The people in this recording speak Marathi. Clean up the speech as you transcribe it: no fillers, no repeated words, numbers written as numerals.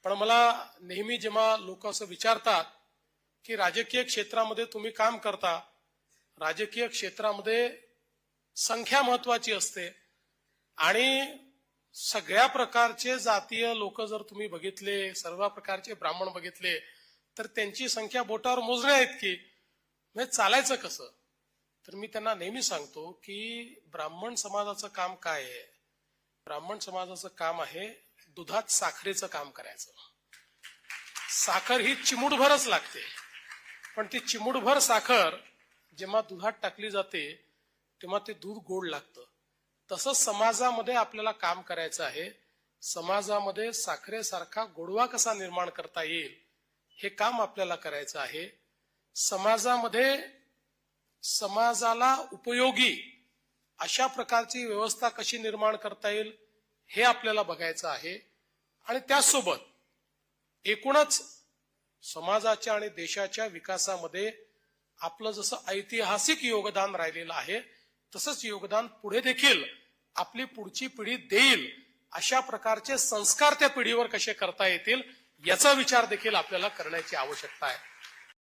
पण मला नेहमी जेव्हा लोक असं विचारतात की राजकीय क्षेत्रामध्ये तुम्ही काम करता, राजकीय क्षेत्रामध्ये संख्या महत्वाची असते आणि सगळ्या प्रकारचे जातीय लोक जर तुम्ही बघितले, सर्व प्रकारचे ब्राह्मण बघितले तर त्यांची संख्या बोटावर मोजण्या इतकी, म्हणजे चालायचं कसं? तर मी त्यांना नेहमी सांगतो की ब्राह्मण समाजाचं काम काय आहे? ब्राह्मण समाजाचं काम आहे दुधात साखरेचं काम करायचं. साखर ही चिमूटभरच लागते, पण ती चिमूटभर साखर जेव्हा दुधात टाकली जाते तेव्हा ते दूध गोड लागतं. तसंच समाजामध्ये आपल्याला काम करायचं आहे. समाजामध्ये साखरेसारखा गोडवा कसा निर्माण करता येईल हे काम आपल्याला करायचं आहे. समाजामध्ये समाजाला उपयोगी अशा प्रकारची व्यवस्था कशी निर्माण करता येईल हे आपल्याला बघायचं आहे. आणि त्यासोबत एकूणच समाजाच्या आणि देशाच्या विकासामध्ये आपलं जसं ऐतिहासिक योगदान राहिलेलं आहे तसंच योगदान पुढे देखील आपली पुढची पिढी देईल. अशा प्रकारचे संस्कार त्या पिढीवर कसे करता येतील याचा विचार देखील आपल्याला करण्याची आवश्यकता आहे.